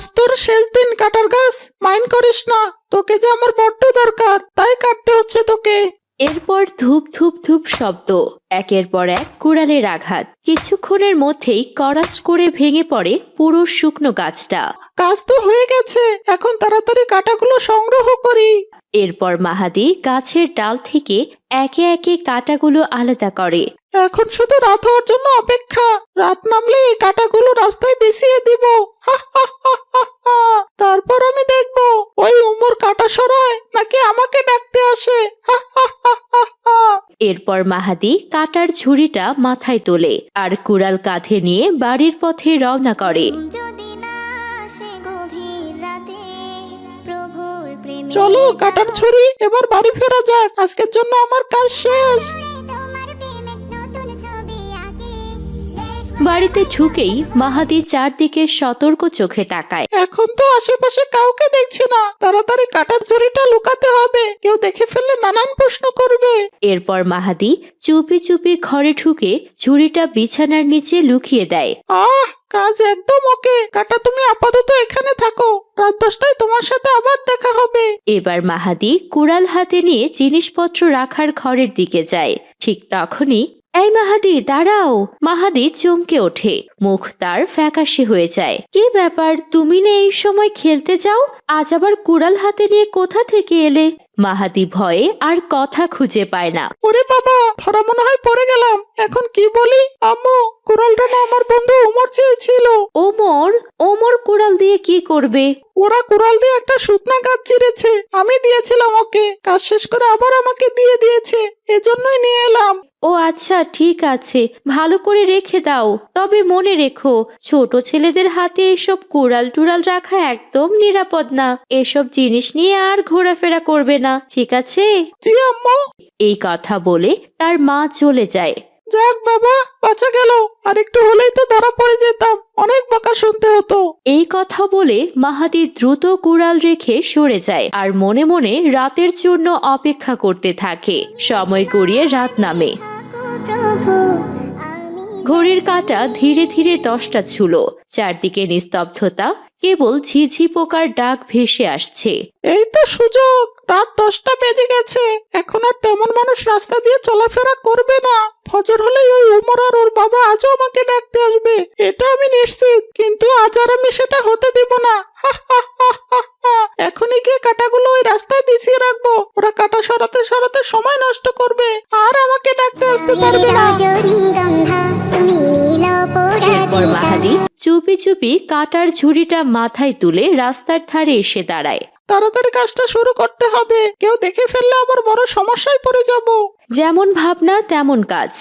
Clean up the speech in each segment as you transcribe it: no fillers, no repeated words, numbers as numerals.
আজ তোর শেষ দিন কাটার গাছ, মাইন্ড করিস না। তোকে যে আমার বড্ড দরকার, তাই কাটতে হচ্ছে তোকে। এরপর ধূপ ধূপ ধূপ শব্দ, একের পর এক কুড়ালের আঘাত। কিছুক্ষণের মধ্যেই করাস করে ভেঙে পড়ে পুরো শুকনো গাছটা। কাজ তো হয়ে গেছে, এখন তাড়াতাড়ি কাটাগুলো সংগ্রহ করি। এরপর মাহাদি গাছের ডাল থেকে একে একে কাঁটাগুলো আলাদা করে। এখন শুধু রাত হওয়ার জন্য অপেক্ষা। রাত নামলে এই কাটাগুলো রাস্তায় বিছিয়ে দিব। হা হা হা হা হা। তারপর আমি দেখব ওই উমর কাটা সরায় নাকি আমাকে ডাকতে আসে। হা হা হা হা হা। এরপর মাহাদি কাটার ঝুড়িটা মাথায় তোলে আর কুড়াল কাঁধে নিয়ে বাড়ির পথে রওনা করে। চলো কাটার ছুরি, এবার বাড়ি ফেরা যাক। আজকের জন্য আমার কাজ শেষ। বাড়িতে ঢুকেই মাহাদি চারদিকে সতর্ক চোখে তাকায়। এখন তো আশেপাশে কাউকে দেখছি না, তাড়াতাড়ি কাটার ছুরিটা লুকাতে হবে, কেউ দেখে ফেললে নানান প্রশ্ন করবে। এরপর মাহাদি চুপি চুপি ঘরে ঢুকে ঝুড়িটা বিছানার নিচে লুকিয়ে দেয়। কাজ একদম ওকে। কাটা তুমি আপাতত এখানে থাকো, রাত 10টায় তোমার সাথে আবার দেখা হবে। এবার মাহাদি কুড়াল হাতে নিয়ে জিনিসপত্র রাখার ঘরের দিকে যায়। ঠিক তখনই, এই মাহাদি দাঁড়াও! মাহাদি চমকে ওঠে, মুখ তার ফ্যাকাশে হয়ে যায়। কি ব্যাপার, তুমি না এই সময় খেলতে যাও? আজ আবার কুড়াল হাতে নিয়ে কোথা থেকে এলে? মাহাদি ভয়ে আর কথা খুঁজে পায় না। ওরে বাবা, ধরা মনে হয় পড়ে গেলাম। এখন কি বলি? আম্মু, কুড়ালটা না আমার বন্ধু ওমর চেয়েছিল। ওমর? ওমর কুড়াল দিয়ে কি করবে? ওরা কুড়াল দিয়ে একটা শুকনা গাছ চিরেছে, আমি দিয়েছিলাম ওকে। কাজ শেষ করে আবার আমাকে দিয়ে দিয়েছে, এজন্যই নিয়ে এলাম। ও আচ্ছা, ঠিক আছে, ভালো করে রেখে দাও। তবে মনে রেখো, ছোট ছেলেদের হাতে এসব কুড়াল টুড়াল রাখা একদম নিরাপদ না। এসব জিনিস নিয়ে আর ঘোরাফেরা করবে না, ঠিক আছে? জি আম্মু। এই কথা বলে তার মা চলে যায়। যাক বাবা, বাঁচা গেল। আর একটু হলেই তো ধরা পড়ে যেতাম, অনেক বকা শুনতে হতো। এই কথা বলে মাহাদি দ্রুত কুড়াল রেখে সরে যায় আর মনে মনে রাতের জন্য অপেক্ষা করতে থাকে। সময় গড়িয়ে রাত নামে। ঘড়ির কাঁটা ধীরে ধীরে 10টা ছুঁল। চারদিকে নিস্তব্ধতা, কেবল ঝিঝি পোকার ডাক ভেসে আসছে। এই তো সুযোগ, রাত 10টা বেজে গেছে। এখন আর তেমন মানুষ রাস্তা দিয়ে চলাফেরা করবে না। ফজর হলেই ওই উমর আর ওর বাবা আজও আমাকে ডাকতে আসবে, এটা আমি নিশ্চিত। কিন্তু আজ আর আমি সেটা হতে দিব না। হা হা হা হা হা। এখনই গিয়ে কাটাগুলো ওই রাস্তায় বিছিয়ে রাখবো। ওরা কাটা সরাতে সরাতে সময় নষ্ট করবে, আর আমাকে ডাকতে আসতে পারবে না। এরপর মাহাদি চুপি চুপি কাটার ঝুড়িটা মাথায় তুলে রাস্তার ধারে এসে দাঁড়ায়। তাড়াতাড়ি কাজটা শুরু করতে হবে, কেউ দেখে ফেললে আবার বড় সমস্যায় পড়ে যাব। যেমন ভাবনা তেমন কাজ।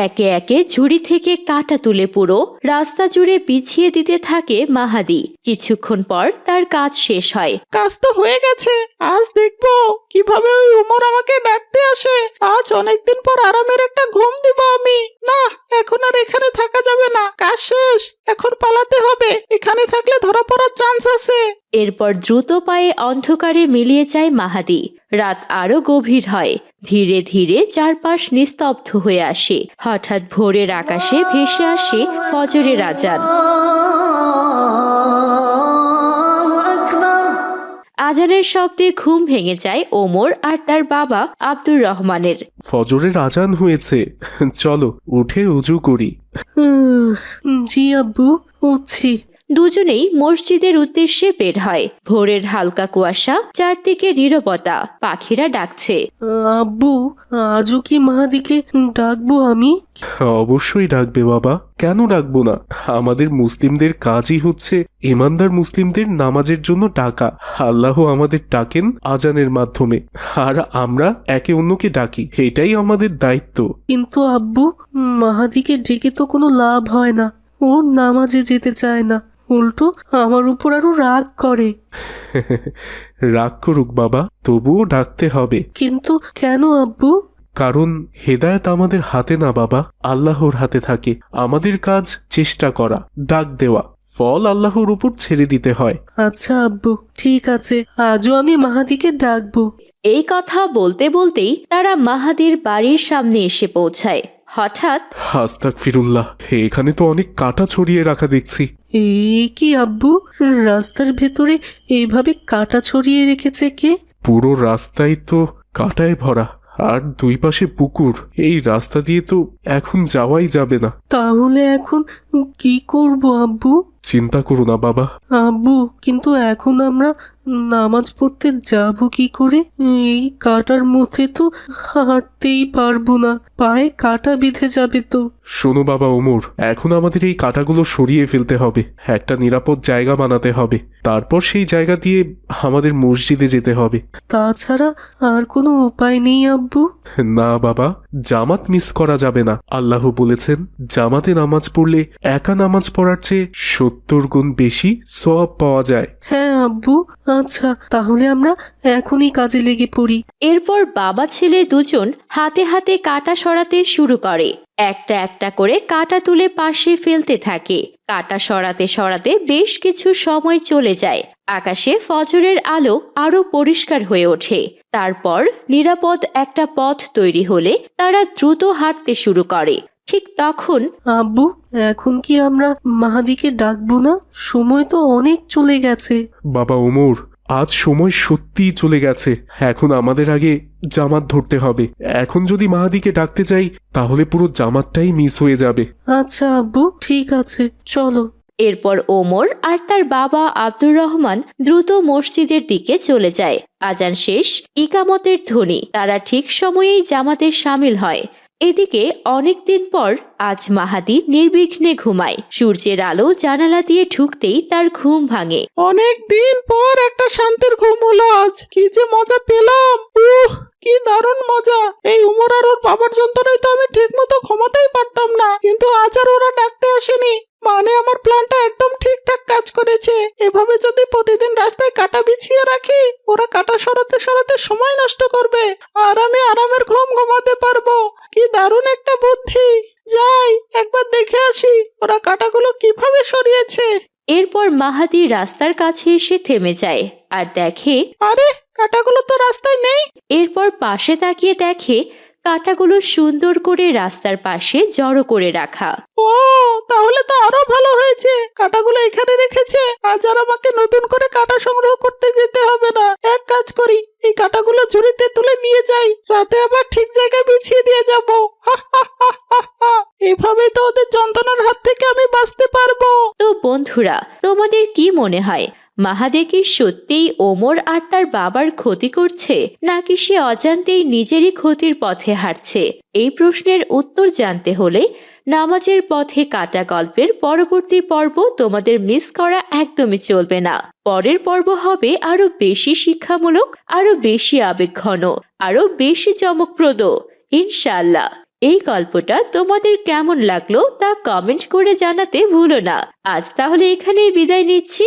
একে একে ঝুড়ি থেকে কাটা তুলে পুরো রাস্তা জুড়ে বিছিয়ে দিতে থাকে মাহাদি। কিছুক্ষণ পর তার কাজ শেষ হয়। কাজ তো হয়ে গেছে, আজ দেখবো কিভাবে ওই উমর আমাকে ডাকতে আসে। আজ অনেকদিন পর আরামের একটা ঘুম দিব আমি। না, এখন আর এখানে থাকা যাবে না, কাজ শেষ। এখন পালাতে হবে, এখানে থাকলে ধরা পড়ার চান্স আছে। এরপর দ্রুত পায়ে অন্ধকারে মিলিয়ে যায় মাহাদি। রাত আরো গভীর হয়। ধীরে ধীরে চারপাশ নিস্তব্ধ হয়ে আসে। হঠাৎ ভোরের আকাশে ভেসে আসে ফজরের আজান। আজানের শব্দে ঘুম ভেঙে যায় ওমর আর তার বাবা আব্দুর রহমানের। ফজরের আজান হয়েছে, চলো উঠে উজু করি। জি আব্বু, উঠছি। দুজনেই মসজিদের উদ্দেশ্যে বের হয়। ভোরের হালকা কুয়াশা, চারদিকে নীরবতা, পাখিরা ডাকছে। আব্বু, আজও কি মাহাদিকে ডাকবো আমি? অবশ্যই ডাকবে বাবা, কেন ডাকবো না? আমাদের মুসলিমদের কাজই হচ্ছে ইমানদার মুসলিমদের নামাজের জন্য ডাকা। আল্লাহ আমাদের ডাকেন আজানের মাধ্যমে, আর আমরা একে অন্যকে ডাকি, এটাই আমাদের দায়িত্ব। কিন্তু আব্বু, মাহাদিকে ডেকে তো কোনো লাভ হয় না। ও নামাজে যেতে চায় না, উল্টো আমার উপর আরো রাগ করে। রাগ করুক বাবা, তবুও ডাকতে হবে। কিন্তু কেন আব্বু? কারণ হেদায়েত আমাদের হাতে না বাবা, আল্লাহর হাতে থাকে। আমাদের কাজ চেষ্টা করা, ডাক দেওয়া, ফল আল্লাহর উপর ছেড়ে দিতে হয়। আচ্ছা আব্বু, ঠিক আছে, আজও আমি মাহাদিকে ডাকবো। এই কথা বলতে বলতেই তারা মাহাদির বাড়ির সামনে এসে পৌঁছায়। হঠাৎ আস্তাগফিরুল্লাহ, এখানে তো অনেক কাঁটা ছড়িয়ে রাখা দেখছি। কি আব্বু, রাস্তার ভেতরে এভাবে কাটা ছড়িয়ে রেখেছে কে? পুরো রাস্তায় তো কাঁটায় ভরা, আর দুই পাশে পুকুর। এই রাস্তা দিয়ে তো এখন যাওয়াই যাবে না। তাহলে এখন কি করব আব্বু? চিন্তা করো না বাবা। আব্বু, কিন্তু এখন আমরা নামাজ পড়তে যাব কি করে? এই কাটার মধ্যে তো হাঁটতেই পারবো না, পায়ে কাটা বিঁধে যাবে তো। শোনো বাবা ওমর, এখন আমাদের এই কাঁটাগুলো সরিয়ে ফেলতে হবে, একটা নিরাপদ জায়গা বানাতে হবে, তারপর সেই জায়গা দিয়ে আমাদের মসজিদে যেতে হবে। তাছাড়া আর কোনো উপায় নেই আব্বু? না বাবা, জামাত মিস করা যাবে না। আল্লাহ বলেছেন, জামাতে নামাজ পড়লে একা নামাজ পড়ার চেয়ে 70 গুণ বেশি সওয়াব পাওয়া যায়। হ্যাঁ আব্বু, আচ্ছা তাহলে আমরা এখনই কাজে লেগে পড়ি। এরপর বাবা ছেলে দুজন হাতে হাতে কাঁটা সরাতে শুরু করে। একটা একটা করে কাঁটা তুলে পাশে ফেলতে থাকে। কাঁটা সরাতে সরাতে বেশ কিছু সময় চলে যায়। আকাশে ফজরের আলো আরো পরিষ্কার হয়ে ওঠে। তারপর নিরাপদ একটা পথ তৈরি হলে তারা দ্রুত হাঁটতে শুরু করে। ঠিক তখন আব্বু, এখন কি আমরা মাহাদিকে ডাকবো না? সময় তো অনেক চলে গেছে। বাবা ওমর, আজ সময় সত্যিই চলে গেছে। এখন আমাদের আগে জামাত ধরতে হবে। এখন যদি মাহাদিকে ডাকতে যাই তাহলে পুরো জামাতটাই মিস হয়ে যাবে। আচ্ছা আব্বু, ঠিক আছে, চলো। এরপর ওমর আর তার বাবা আব্দুর রহমান দ্রুত মসজিদের দিকে চলে যায়। আজান শেষ, ইকামতের ধ্বনি, তারা ঠিক সময়েই জামাতে সামিল হয়। এদিকে অনেকদিন পর আজ মাহাদি নির্বিঘ্নে ঘুমায়। সূর্যের আলো জানালা দিয়ে ঢুকতেই তার ঘুম ভাঙে। অনেক দিন পর একটা শান্তির ঘুম হলো আজ। কি যে মজা পেলাম! কি দারুণ মজা! এই উমর আর ওর বাবার যন্ত্রণায় তো আমি ঠিক মতো ঘুমাতেই পারতাম না, কিন্তু আজ আর ওরা ডাকতে আসেনি। মানে আমার প্ল্যানটা একদম ঠিকঠাক কাজ করেছে। এভাবে যদি প্রতিদিন রাস্তায় কাটা বিছিয়ে রাখি, ওরা কাটা সরাতে সরাতে সময় নষ্ট করবে, আর আমি আরামের ঘুম ঘুমাতে পারবো। কি দারুণ একটা বুদ্ধি! যাই, একবার দেখে আসি ওরা কাটাগুলো কিভাবে সরিয়েছে। এরপর মাহাদি রাস্তার কাছে এসে থেমে যায় আর দেখে আরে, কাটাগুলো তো রাস্তায় নেই। এরপর পাশে তাকিয়ে দেখে কাঁটাগুলো সুন্দর করে রাস্তার পাশে জড়ো করে রাখা। ও, তাহলে তো আরো ভালো হয়েছে, কাটাগুলো এখানে রেখেছে। আজ আর আমাকে নতুন করে কাটা সংগ্রহ করতে যেতে হবে না। এক কাজ করি, এই কাটাগুলো ঝুড়িতে তুলে নিয়ে যাই, রাতে আবার ঠিক জায়গায় বিছিয়ে দিয়ে যাব। এভাবে তো ওদের যন্ত্রণার হাত থেকে আমি বাঁচতে পারবো। তো বন্ধুরা, তোমাদের কি মনে হয়, মাহাদি কি সত্যিই ওমর আর তার বাবার ক্ষতি করছে, নাকি সে অজান্তেই নিজেরই ক্ষতির পথে হাঁটছে? এই প্রশ্নের উত্তর জানতে হলে নামাজের পথে কাটা গল্পের পরবর্তী পর্ব তোমাদের মিস করা একদমই চলবে না। পরের পর্ব হবে আরো বেশি শিক্ষামূলক, আরো বেশি আবেগঘন, আরো বেশি চমকপ্রদ, ইনশাআল্লাহ। এই গল্পটা তোমাদের কেমন লাগলো তা কমেন্ট করে জানাতে ভুলো না। আজ তাহলে এখানেই বিদায় নিচ্ছি।